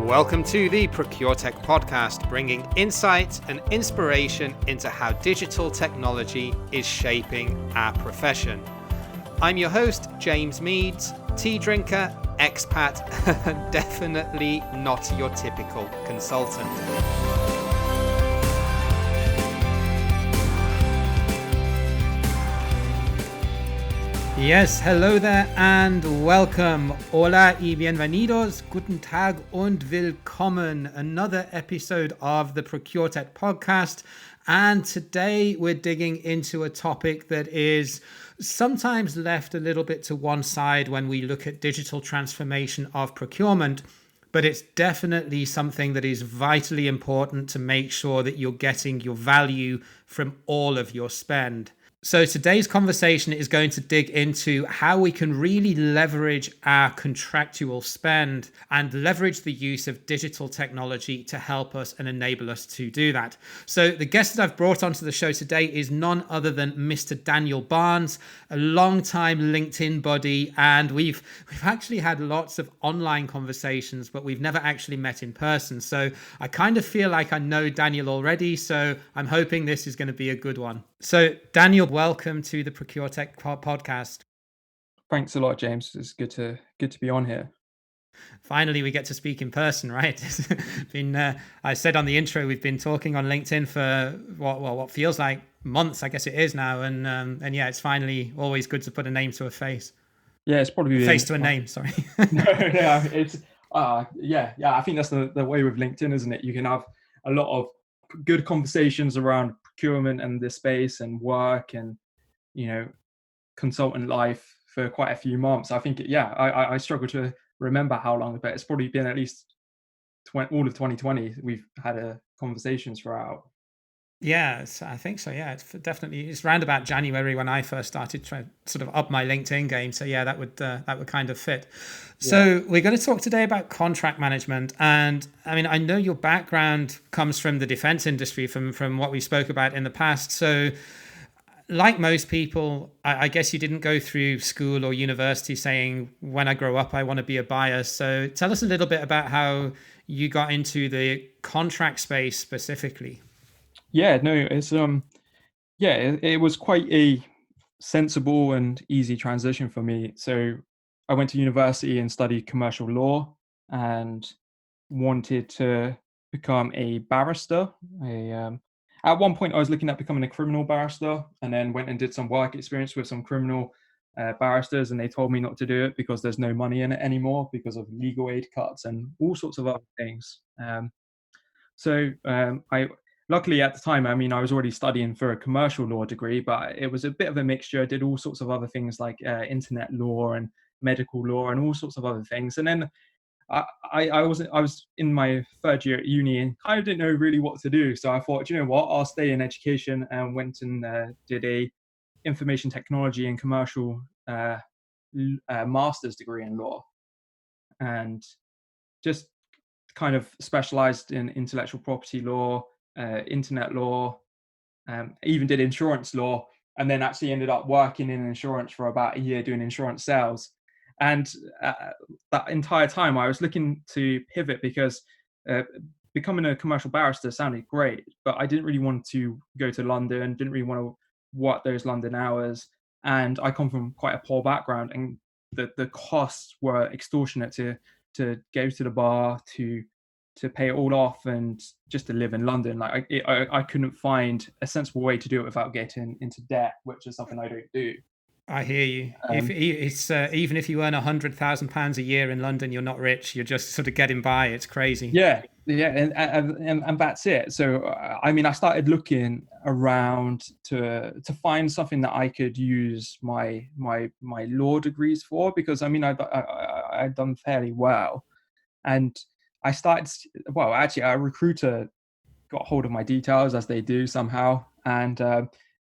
Welcome to the ProcureTech podcast, bringing insight and inspiration into how digital technology is shaping our profession. I'm your host, James Meads, tea drinker, expat, and definitely not your typical consultant. Yes, hello there and welcome. Hola y bienvenidos, guten Tag und willkommen. Another episode of the ProcureTech podcast. And today we're digging into a topic that is sometimes left a little bit to one side when we look at digital transformation of procurement. But it's definitely something that is vitally important to make sure that you're getting your value from all of your spend. So today's conversation is going to dig into how we can really leverage our contractual spend and leverage the use of digital technology to help us and enable us to do that. So the guest that I've brought onto the show today is none other than Mr. Daniel Barnes, a long-time LinkedIn buddy, and we've actually had lots of online conversations, but we've never actually met in person. So I kind of feel like I know Daniel already, so I'm hoping this is going to be a good one. So Daniel, welcome to the ProcureTech podcast. Thanks a lot, James. It's good to be on here. Finally, we get to speak in person, right? I said on the intro, we've been talking on LinkedIn for what feels like months. I guess it is now, and yeah, it's finally always good to put a name to a face. Yeah, it's probably face to a name. Sorry. No, it's yeah. I think that's the way with LinkedIn, isn't it? You can have a lot of good conversations around procurement and the space and work and consultant life for quite a few months. I think I struggle to remember how long, but it's probably been at least all of 2020 we've had conversations throughout. Yeah, I think so. Yeah, it's round about January when I first started trying to sort of up my LinkedIn game. So yeah, that would kind of fit. So we're going to talk today about contract management, and I mean, I know your background comes from the defense industry, from what we spoke about in the past. So, like most people, I guess you didn't go through school or university saying, "When I grow up, I want to be a buyer." So tell us a little bit about how you got into the contract space specifically. Yeah, no, it's it was quite a sensible and easy transition for me. So I went to university and studied commercial law and wanted to become a barrister. At one point, I was looking at becoming a criminal barrister, and then went and did some work experience with some criminal barristers, and they told me not to do it because there's no money in it anymore because of legal aid cuts and all sorts of other things. I luckily at the time, I mean, I was already studying for a commercial law degree, but it was a bit of a mixture. I did all sorts of other things like internet law and medical law and all sorts of other things. And then I was in my third year at uni and kind of didn't know really what to do. So I thought, you know what, I'll stay in education, and went and did a information technology and commercial master's degree in law, and just kind of specialized in intellectual property law, internet law, even did insurance law, and then actually ended up working in insurance for about a year doing insurance sales. And that entire time I was looking to pivot because becoming a commercial barrister sounded great, but I didn't really want to go to London, didn't really want to work those London hours. And I come from quite a poor background, and the costs were extortionate to go to the bar, to pay it all off, and just to live in London. Like I couldn't find a sensible way to do it without getting into debt, which is something I don't do. I hear you. Even if you earn £100,000 a year in London, you're not rich. You're just sort of getting by. It's crazy. Yeah, and that's it. So I mean, I started looking around to find something that I could use my law degrees for, because I mean, I'd done fairly well, and I started. Well, actually, a recruiter got hold of my details, as they do somehow, and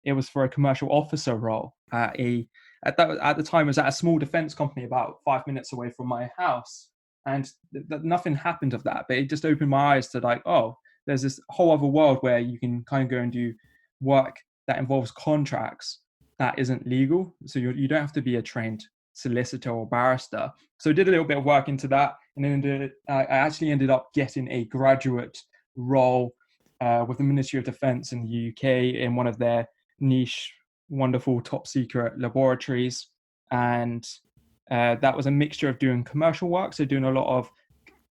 it was for a commercial officer role at the time it was at a small defense company about 5 minutes away from my house. And nothing happened of that, but it just opened my eyes to like, oh, there's this whole other world where you can kind of go and do work that involves contracts that isn't legal. So you don't have to be a trained solicitor or barrister. So I did a little bit of work into that, and then I actually ended up getting a graduate role with the Ministry of Defence in the UK in one of their niche, wonderful, top secret laboratories. And that was a mixture of doing commercial work, so doing a lot of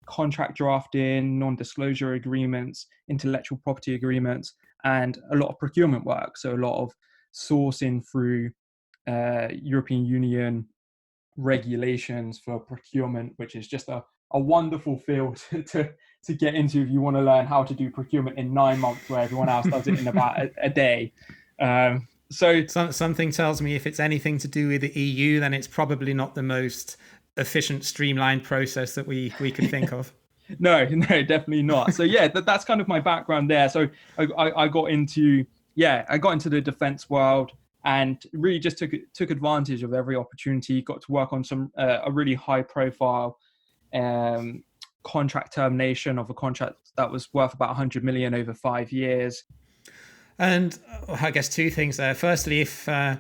contract drafting, non-disclosure agreements, intellectual property agreements, and a lot of procurement work. So a lot of sourcing through European Union regulations for procurement, which is just a wonderful field to get into if you want to learn how to do procurement in 9 months, where everyone else does it in about a day. So something tells me if it's anything to do with the EU, then it's probably not the most efficient, streamlined process that we could think of. No, definitely not. So yeah, that's kind of my background there. So I got into the defense world, and really just took advantage of every opportunity. Got to work on a really high profile contract termination of a contract that was worth about 100 million over 5 years. And I guess two things there. Firstly, if I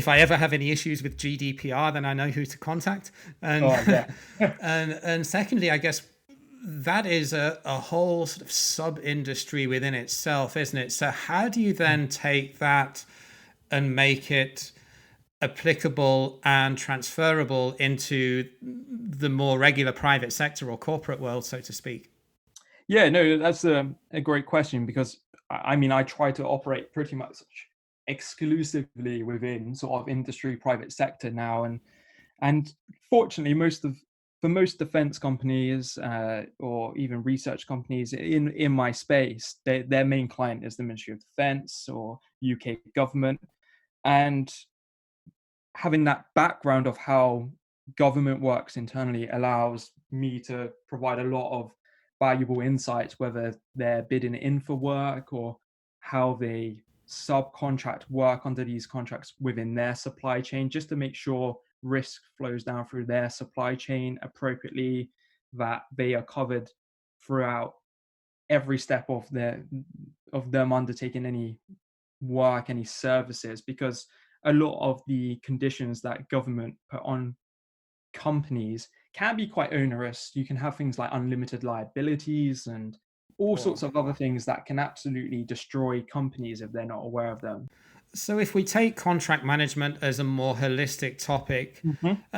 ever have any issues with GDPR, then I know who to contact. And and secondly, I guess that is a whole sort of sub-industry within itself, isn't it? So how do you then take that and make it applicable and transferable into the more regular private sector or corporate world, so to speak? Yeah, no, that's a great question, because I mean, I try to operate pretty much exclusively within sort of industry, private sector now, and fortunately, for most defense companies or even research companies in my space, their main client is the Ministry of Defence or UK government, and having that background of how government works internally allows me to provide a lot of valuable insights, whether they're bidding in for work or how they subcontract work under these contracts within their supply chain, just to make sure risk flows down through their supply chain appropriately, that they are covered throughout every step of them undertaking any work, any services, because a lot of the conditions that government put on companies can be quite onerous. You can have things like unlimited liabilities and all sorts of other things that can absolutely destroy companies if they're not aware of them. So if we take contract management as a more holistic topic,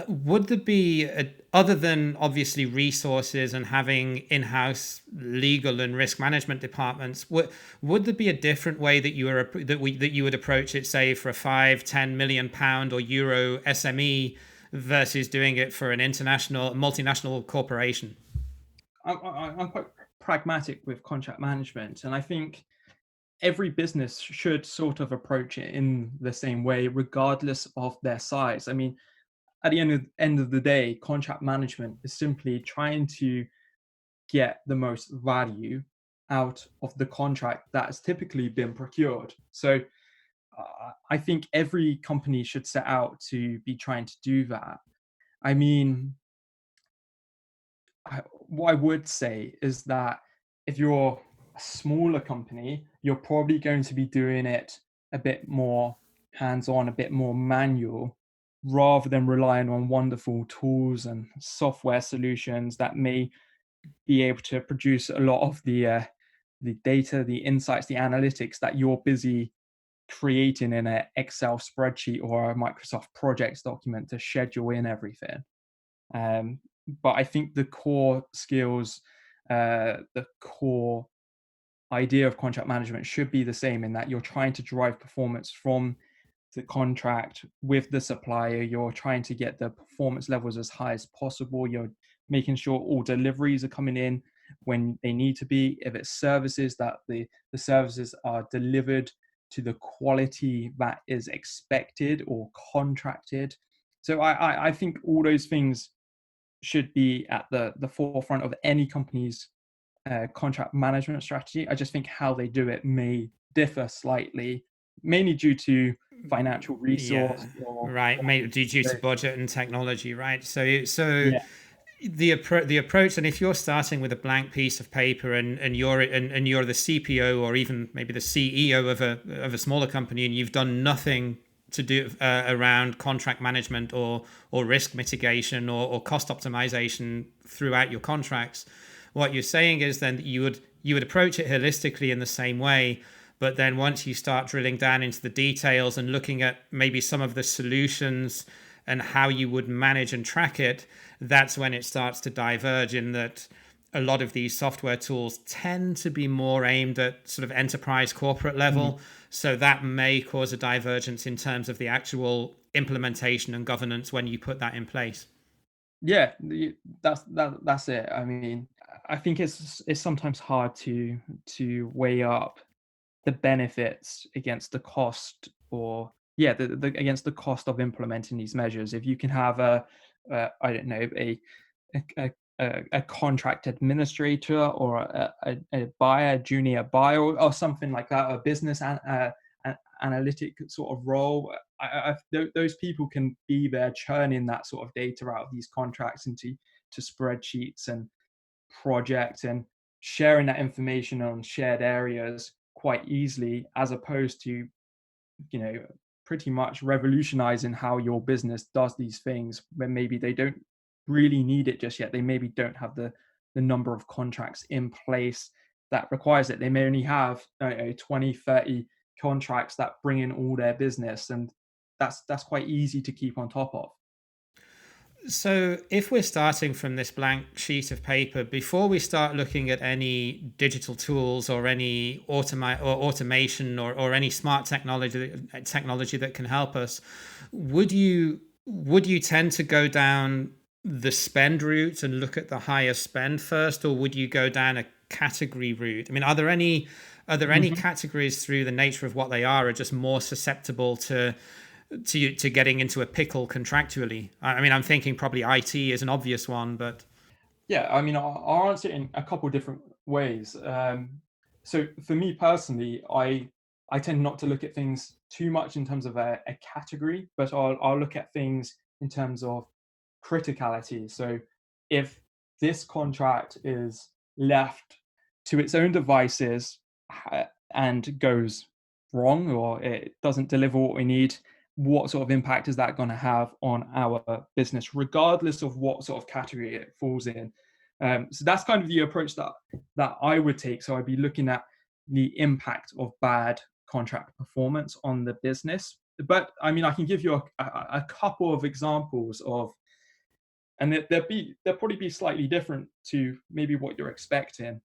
would there be, other than obviously resources and having in-house legal and risk management departments, would there be a different way that you would approach it, say for a 5-10 million pound or euro SME versus doing it for an multinational corporation? I'm quite pragmatic with contract management, and I think every business should sort of approach it in the same way, regardless of their size. I mean, at the end of the day, contract management is simply trying to get the most value out of the contract that has typically been procured. So I think every company should set out to be trying to do that. I mean, what I would say is that if you're a smaller company, you're probably going to be doing it a bit more hands-on, a bit more manual, rather than relying on wonderful tools and software solutions that may be able to produce a lot of the data, the insights, the analytics that you're busy creating in an Excel spreadsheet or a Microsoft projects document to schedule in everything. But I think the core skills, the core idea of contract management should be the same, in that you're trying to drive performance from the contract with the supplier. You're trying to get the performance levels as high as possible. You're making sure all deliveries are coming in when they need to be. If it's services, that the services are delivered to the quality that is expected or contracted. So I think all those things should be at the forefront of any company's contract management strategy. I just think how they do it may differ slightly, mainly due to financial resource. Right, due to budget and technology, right? So yeah. The approach, and if you're starting with a blank piece of paper and you're the CPO or even maybe the CEO of a smaller company, and you've done nothing to do around contract management or risk mitigation or cost optimization throughout your contracts. What you're saying is then that you would approach it holistically in the same way, but then once you start drilling down into the details and looking at maybe some of the solutions and how you would manage and track it, that's when it starts to diverge, in that a lot of these software tools tend to be more aimed at sort of enterprise corporate level. So that may cause a divergence in terms of the actual implementation and governance when you put that in place. Yeah, that's it. I mean, I think it's sometimes hard to weigh up the benefits against the cost, or the against the cost of implementing these measures. If you can have I don't know, a, a contract administrator or a buyer, junior buyer, or something like that, a business analytic sort of role. Those people can be there churning that sort of data out of these contracts into spreadsheets and projects, and sharing that information on shared areas quite easily, as opposed to, pretty much revolutionizing how your business does these things when maybe they don't really need it just yet. They maybe don't have the number of contracts in place that requires it. They may only have 20, 30 contracts that bring in all their business, and that's quite easy to keep on top of. So, if we're starting from this blank sheet of paper, before we start looking at any digital tools or any automation or any smart technology that can help us, would you tend to go down the spend route and look at the higher spend first, or would you go down a category route? I mean, are there any categories, through the nature of what they are just more susceptible to getting into a pickle contractually? I mean, I'm thinking probably IT is an obvious one, but yeah, I mean, I'll answer it in a couple of different ways. So for me personally, I tend not to look at things too much in terms of a category, but I'll look at things in terms of criticality. So if this contract is left to its own devices and goes wrong, or it doesn't deliver what we need, what sort of impact is that going to have on our business, regardless of what sort of category it falls in? So that's kind of the approach that I would take. So I'd be looking at the impact of bad contract performance on the business. But I mean, I can give you a couple of examples of, and they'll probably be slightly different to maybe what you're expecting.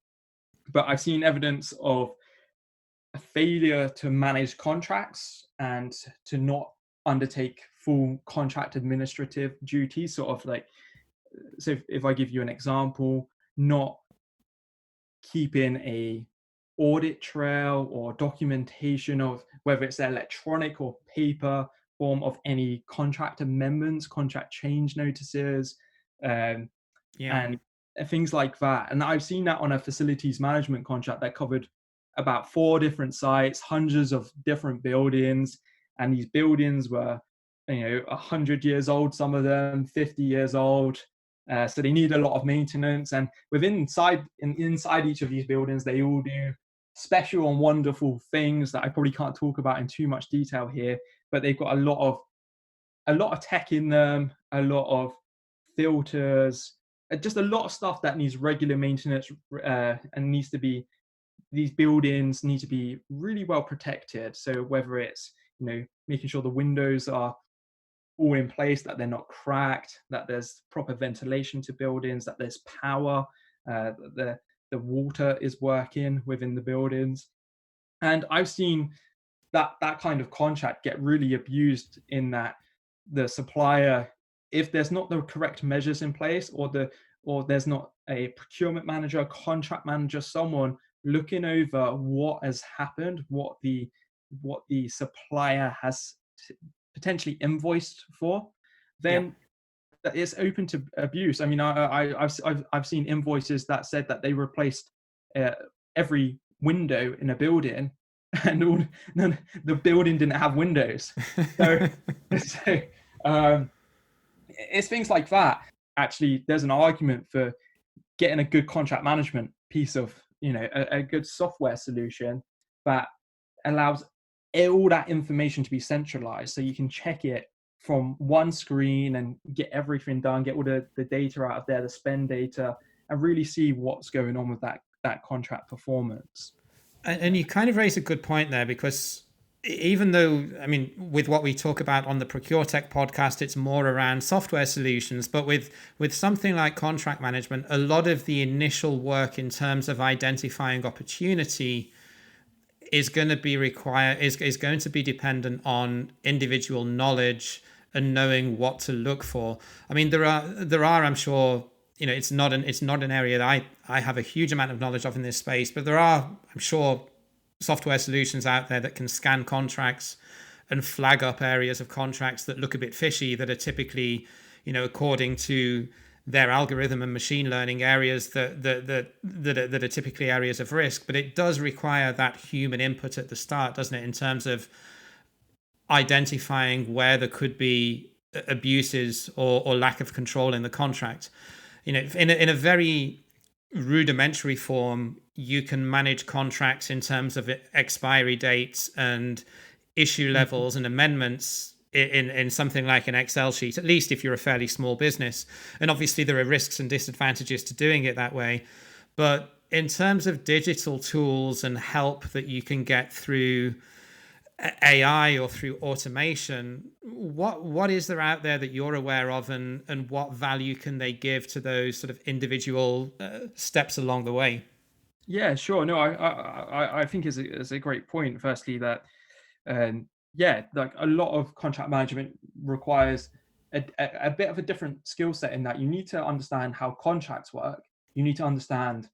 But I've seen evidence of a failure to manage contracts and to not undertake full contract administrative duties, sort of like, so if I give you an example, not keeping a audit trail or documentation of whether it's electronic or paper form of any contract amendments, contract change notices, um, yeah. and things like that. And I've seen that on a facilities management contract that covered about 4 different sites, hundreds of different buildings, and these buildings were 100 years old, some of them 50 years old. So they need a lot of maintenance, and inside each of these buildings, they all do special and wonderful things that I probably can't talk about in too much detail here. But they've got a lot of tech in them, a lot of filters, just a lot of stuff that needs regular maintenance, and needs to be. These buildings need to be really well protected. So whether it's making sure the windows are all in place, that they're not cracked, that there's proper ventilation to buildings, that there's power, the water is working within the buildings. And I've seen that kind of contract get really abused, in that the supplier, if there's not the correct measures in place, or there's not a procurement manager, a contract manager, someone looking over what has happened, what the supplier has potentially invoiced for, then it's open to abuse. I mean, I've seen invoices that said that they replaced every window in a building, and the building didn't have windows. So, it's things like that. Actually, there's an argument for getting a good contract management piece of, a good software solution that allows all that information to be centralized so you can check it from one screen and get everything done, get all the data out of there, the spend data, and really see what's going on with that contract performance. And you kind of raise a good point there, because even though, I mean, with what we talk about on the Procure Tech podcast, it's more around software solutions. But with something like contract management, a lot of the initial work in terms of identifying opportunity is going to be is going to be dependent on individual knowledge and knowing what to look for. I mean, there are I'm sure, it's not an area that I have a huge amount of knowledge of in this space, but there are, I'm sure, software solutions out there that can scan contracts and flag up areas of contracts that look a bit fishy, that are typically, according to their algorithm and machine learning, areas that are typically areas of risk. But it does require that human input at the start, doesn't it, in terms of identifying where there could be abuses or lack of control in the contract. In a very rudimentary form, you can manage contracts in terms of expiry dates and issue levels and amendments in something like an Excel sheet, at least if you're a fairly small business. And obviously there are risks and disadvantages to doing it that way. But in terms of digital tools and help that you can get through AI or through automation, what is there out there that you're aware of, and what value can they give to those sort of individual steps along the way? Yeah, sure. No, I think is a great point. Firstly, that yeah, like a lot of contract management requires a bit of a different skill set, in that you need to understand how contracts work. You need to understand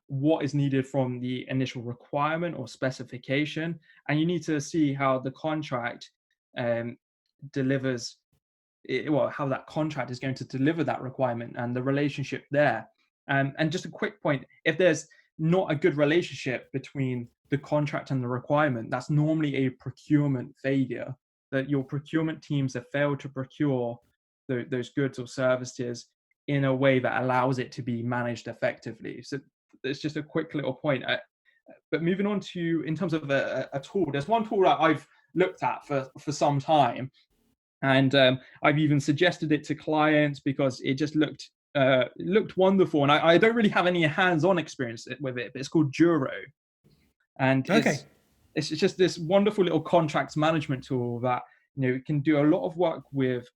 what is needed from the initial requirement or specification, and you need to see how the contract um, delivers well, how that contract is going to deliver that requirement and the relationship there. And just a quick point: if there's not a good relationship between the contract and the requirement, that's normally a procurement failure. That your procurement teams have failed to procure those goods or services in a way that allows it to be managed effectively. So it's just a quick little point. But moving on to, in terms of a tool, there's one tool that I've looked at for some time, and I've even suggested it to clients because it just looked wonderful. And I don't really have any hands-on experience with it, but it's called Duro, and Okay. it's just this wonderful little contracts management tool that it can do a lot of work with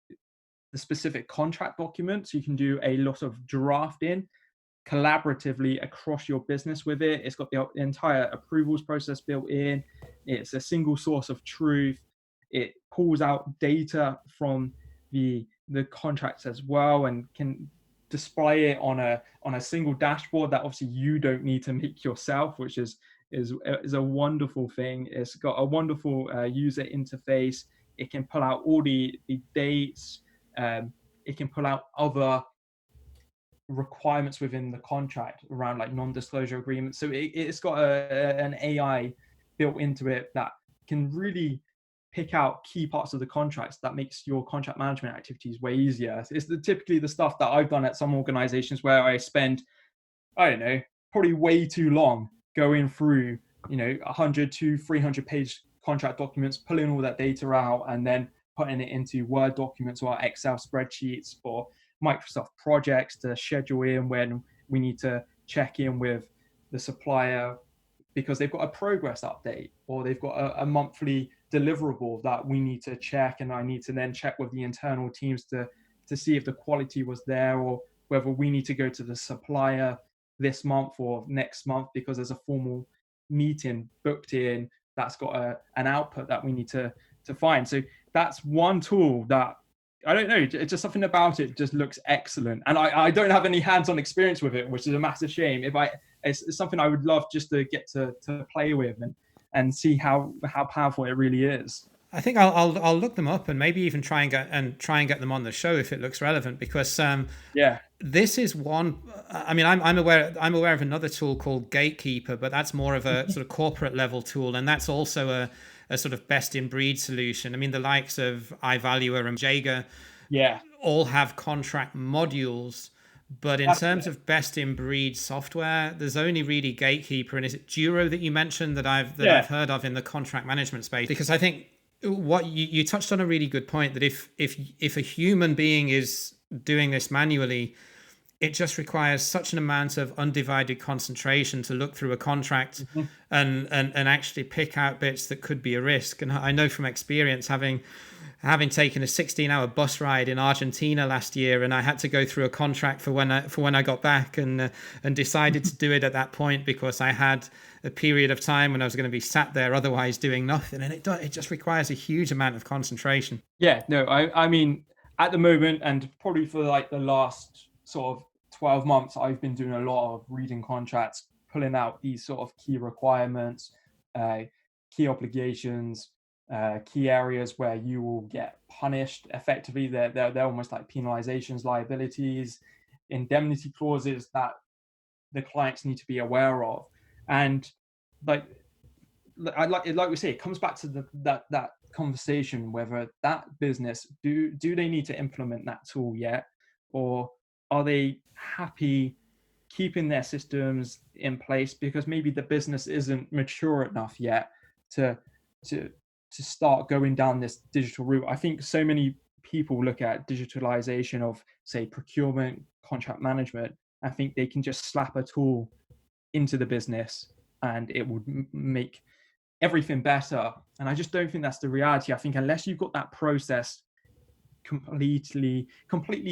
the specific contract documents. You can do a lot of drafting collaboratively across your business with it. It's got the entire approvals process built in. It's a single source of truth. It pulls out data from the contracts as well, and can display it on a single dashboard that obviously you don't need to make yourself, which is a wonderful thing. It's got a wonderful user interface. It can pull out all the dates. It can pull out other requirements within the contract around like non-disclosure agreements. So it's got an AI built into it that can really pick out key parts of the contracts that makes your contract management activities way easier. It's typically the stuff that I've done at some organizations where I spend, I don't know, probably way too long going through 100 to 300 page contract documents, pulling all that data out, and then putting it into Word documents or Excel spreadsheets for Microsoft projects to schedule in when we need to check in with the supplier because they've got a progress update, or they've got a monthly deliverable that we need to check, and I need to then check with the internal teams to see if the quality was there, or whether we need to go to the supplier this month or next month because there's a formal meeting booked in that's got an output that we need to find. So that's one tool that, I don't know, it's just something about it just looks excellent. And I don't have any hands-on experience with it, which is a massive shame. It's something I would love just to get to play with and see how powerful it really is. I think I'll look them up and maybe even try and get them on the show if it looks relevant, because Yeah. this is one. I mean, I'm aware of another tool called Gatekeeper, but that's more of a sort of corporate level tool, and that's also a sort of best in breed solution. I mean, the likes of iValuer and Jaeger Yeah. all have contract modules, But in That's terms it. of best in breed software, there's only really Gatekeeper, and is it Duro that you mentioned that I've Yeah. heard of in the contract management space? Because I think what you touched on a really good point, that if a human being is doing this manually, it just requires such an amount of undivided concentration to look through a contract Mhm. and actually pick out bits that could be a risk. And I know from experience, having taken a 16-hour bus ride in Argentina last year, and I had to go through a contract for when I got back, and decided to do it at that point because I had a period of time when I was going to be sat there otherwise doing nothing, and it just requires a huge amount of concentration. Yeah, no, I mean, at the moment, and probably for like the last sort of 12 months, I've been doing a lot of reading contracts, pulling out these sort of key requirements, uh, key obligations, key areas where you will get punished effectively. They're almost like penalizations, liabilities, indemnity clauses that the clients need to be aware of. And like like we say, it comes back to that conversation whether that business do they need to implement that tool yet, or are they happy keeping their systems in place because maybe the business isn't mature enough yet to to to start going down this digital route. I think so many people look at digitalization of, say, procurement, contract management. I think they can just slap a tool into the business and it would make everything better. And I just don't think that's the reality. I think unless you've got that process completely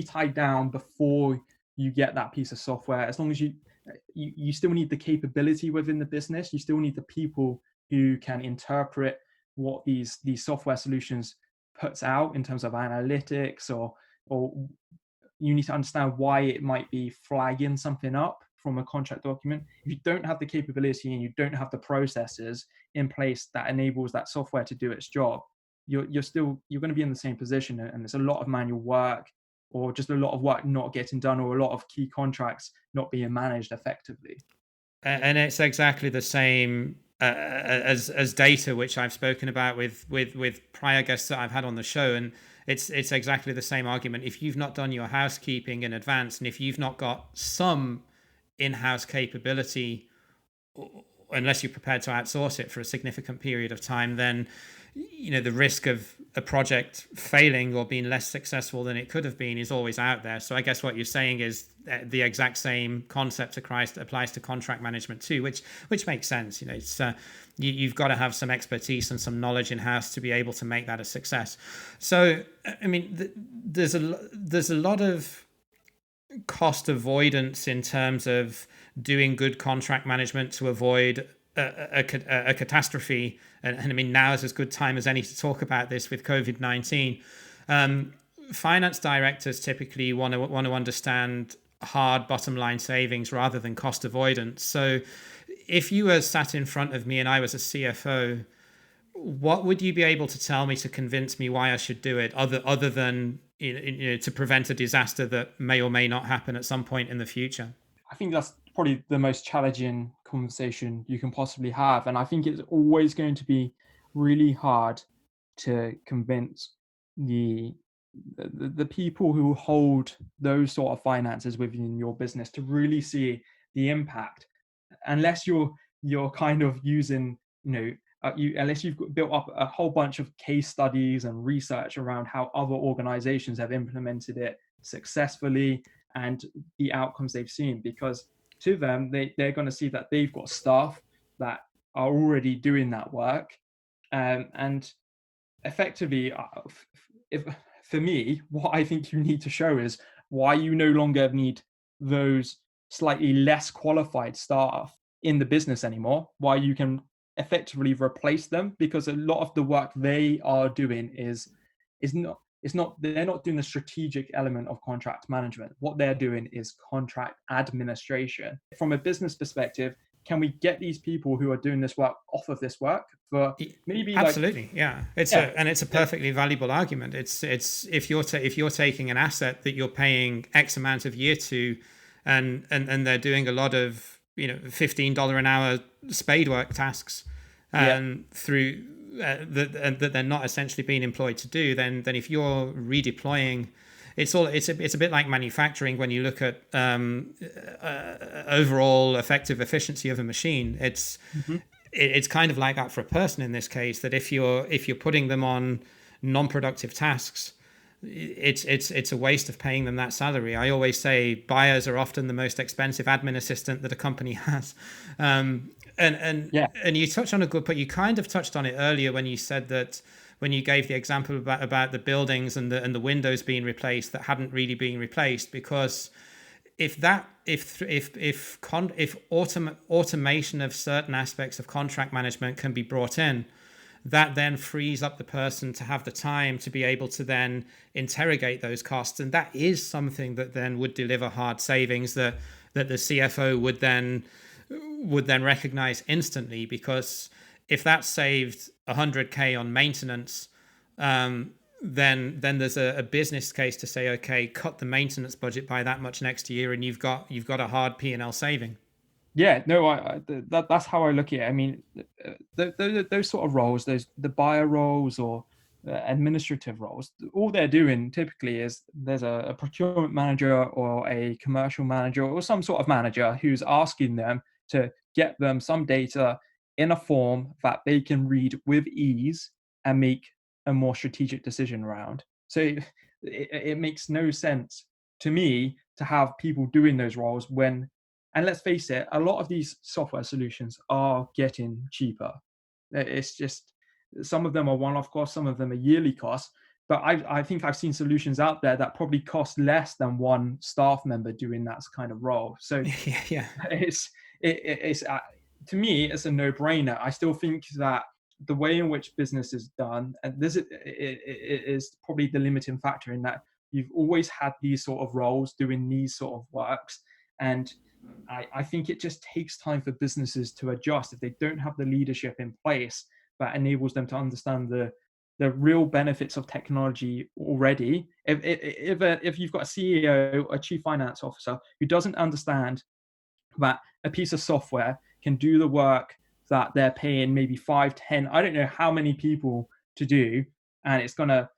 tied down before you get that piece of software, as long as you still need the capability within the business, you still need the people who can interpret what these software solutions puts out in terms of analytics, or you need to understand why it might be flagging something up from a contract document. If you don't have the capability and you don't have the processes in place that enables that software to do its job, you're going to be in the same position, and it's a lot of manual work, or just a lot of work not getting done, or a lot of key contracts not being managed effectively. And it's exactly the same as data, which I've spoken about with prior guests that I've had on the show, and it's exactly the same argument. If you've not done your housekeeping in advance, and if you've not got some in-house capability, unless you're prepared to outsource it for a significant period of time, then the risk of a project failing or being less successful than it could have been is always out there. So I guess what you're saying is the exact same concept applies to contract management too, which makes sense. It's you've got to have some expertise and some knowledge in house to be able to make that a success. So I mean, there's a lot of cost avoidance in terms of doing good contract management to avoid a catastrophe. And I mean, now is as good time as any to talk about this with COVID-19. Finance directors typically want to understand hard bottom line savings rather than cost avoidance. So if you were sat in front of me and I was a CFO, what would you be able to tell me to convince me why I should do it, other than to prevent a disaster that may or may not happen at some point in the future? I think that's probably the most challenging conversation you can possibly have. And I think it's always going to be really hard to convince the the people who hold those sort of finances within your business to really see the impact, unless you're kind of using, unless you've built up a whole bunch of case studies and research around how other organizations have implemented it successfully and the outcomes they've seen. Because to them, they're going to see that they've got staff that are already doing that work. And effectively, if for me, what I think you need to show is why you no longer need those slightly less qualified staff in the business anymore, why you can effectively replace them, because a lot of the work they are doing is not it's not they're not doing the strategic element of contract management. What they're doing is contract administration. From a business perspective, can we get these people who are doing this work off of this work for maybe like, Absolutely, yeah. yeah, It's a perfectly valuable argument. It's if you're taking an asset that you're paying X amount of year to, and they're doing a lot of $15 an hour spade work tasks, yeah, through that they're not essentially being employed to do, then if you're redeploying it's a bit like manufacturing. When you look at overall effective efficiency of a machine, it's kind of like that for a person in this case, that if you're putting them on non-productive tasks, it's a waste of paying them that salary. I always say buyers are often the most expensive admin assistant that a company has. And you touched on a good point. You kind of touched on it earlier when you said that, when you gave the example about the buildings and the windows being replaced that hadn't really been replaced, because if automation of certain aspects of contract management can be brought in, that then frees up the person to have the time to be able to then interrogate those costs. And that is something that then would deliver hard savings that the CFO would then recognize instantly. Because if that saved 100K on maintenance, then there's a business case to say, okay, cut the maintenance budget by that much next year, and you've got a hard P&L saving. Yeah, no, that's how I look at it. I mean, those sort of roles, the buyer roles or administrative roles, all they're doing typically is there's a procurement manager or a commercial manager or some sort of manager who's asking them to get them some data in a form that they can read with ease and make a more strategic decision around. So it makes no sense to me to have people doing those roles when, and let's face it, a lot of these software solutions are getting cheaper. It's just, some of them are one-off costs, some of them are yearly costs. But I think I've seen solutions out there that probably cost less than one staff member doing that kind of role. So yeah, it's to me, it's a no-brainer. I still think that the way in which business is done, and this is probably the limiting factor, in that you've always had these sort of roles doing these sort of works. And I think it just takes time for businesses to adjust if they don't have the leadership in place that enables them to understand the real benefits of technology already. If you've got a CEO, a chief finance officer, who doesn't understand that a piece of software can do the work that they're paying maybe 5, 10, I don't know how many people to do, and it's going to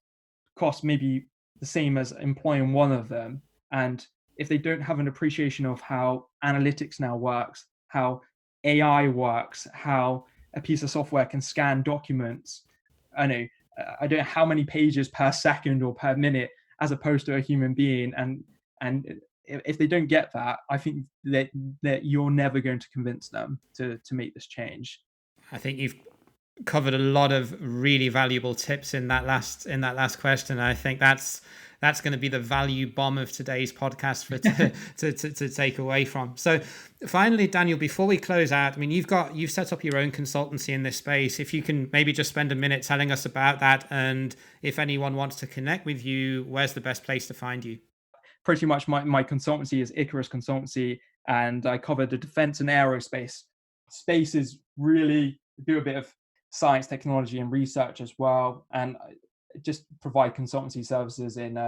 cost maybe the same as employing one of them. And if they don't have an appreciation of how analytics now works, how AI works, how a piece of software can scan documents, I don't know how many pages per second or per minute, as opposed to a human being. And if they don't get that, I think that you're never going to convince them to make this change. I think you've covered a lot of really valuable tips in that last question. I think that's going to be the value bomb of today's podcast for to take away from. So finally, Daniel, before we close out, I mean, you've set up your own consultancy in this space. If you can maybe just spend a minute telling us about that, and if anyone wants to connect with you, where's the best place to find you? Pretty much my consultancy is Ikaros Consultancy, and I cover the defense and aerospace spaces. Really do a bit of science, technology, and research as well, and just provide consultancy services in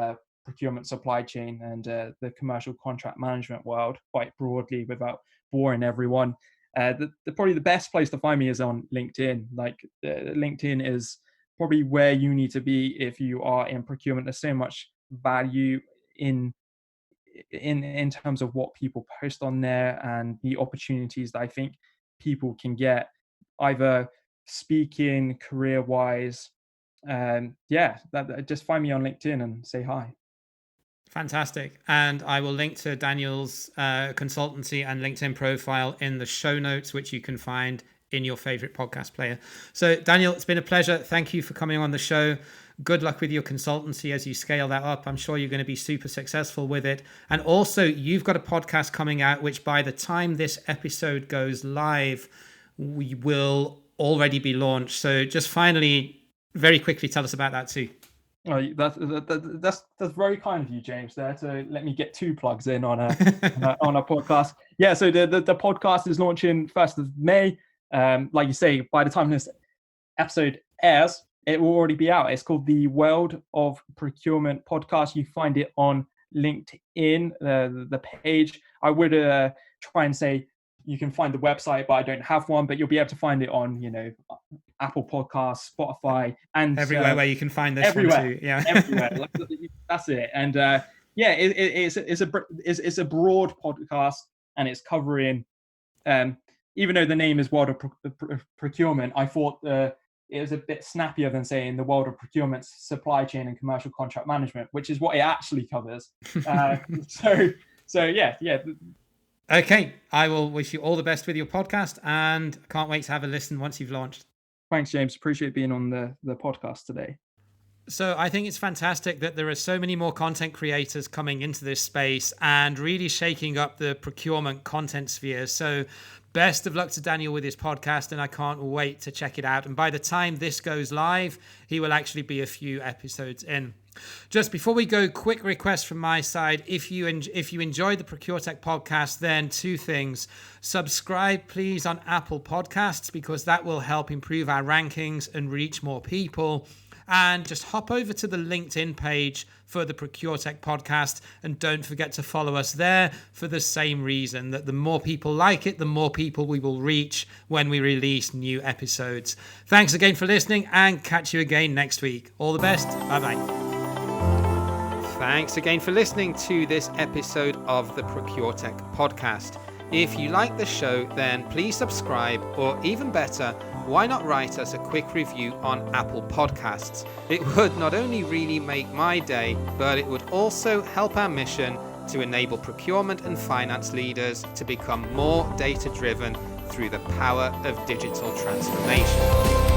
procurement, supply chain, and the commercial contract management world quite broadly, without boring everyone. Probably the best place to find me is on LinkedIn. LinkedIn is probably where you need to be if you are in procurement. There's so much value in terms of what people post on there, and the opportunities that I think people can get, either speaking, career wise. Just find me on LinkedIn and say hi. Fantastic. And I will link to Daniel's consultancy and LinkedIn profile in the show notes, which you can find in your favorite podcast player. So Daniel, it's been a pleasure. Thank you for coming on the show. Good luck with your consultancy as you scale that up. I'm sure you're going to be super successful with it. And also, you've got a podcast coming out, which by the time this episode goes live, we will already be launched. So just finally, very quickly, tell us about that too. Oh, that's very kind of you, James, there to let me get 2 plugs in on a on a podcast. Yeah, so the podcast is launching 1st of May. Like you say, by the time this episode airs, it will already be out. It's called the World of Procurement Podcast. You find it on LinkedIn, the page. I would try and say, you can find the website, but I don't have one. But you'll be able to find it on, Apple Podcasts, Spotify, and everywhere where you can find this everywhere, one too. Yeah, everywhere. That's it. And it's a broad podcast, and it's covering. Even though the name is World of Procurement, I thought it was a bit snappier than saying the world of procurement, supply chain, and commercial contract management, which is what it actually covers. So yeah. Okay, I will wish you all the best with your podcast, and I can't wait to have a listen once you've launched. Thanks, James. Appreciate being on the podcast today. So I think it's fantastic that there are so many more content creators coming into this space and really shaking up the procurement content sphere. So best of luck to Daniel with his podcast, and I can't wait to check it out. And by the time this goes live, he will actually be a few episodes in. Just before we go, quick request from my side. If you enjoyed the ProcureTech podcast, then two things. Subscribe, please, on Apple Podcasts, because that will help improve our rankings and reach more people. And just hop over to the LinkedIn page for the ProcureTech podcast, and don't forget to follow us there for the same reason, that the more people like it, the more people we will reach when we release new episodes. Thanks again for listening, and catch you again next week. All the best. Bye-bye. Thanks again for listening to this episode of the ProcureTech podcast. If you like the show, then please subscribe, or even better, why not write us a quick review on Apple Podcasts? It would not only really make my day, but it would also help our mission to enable procurement and finance leaders to become more data-driven through the power of digital transformation.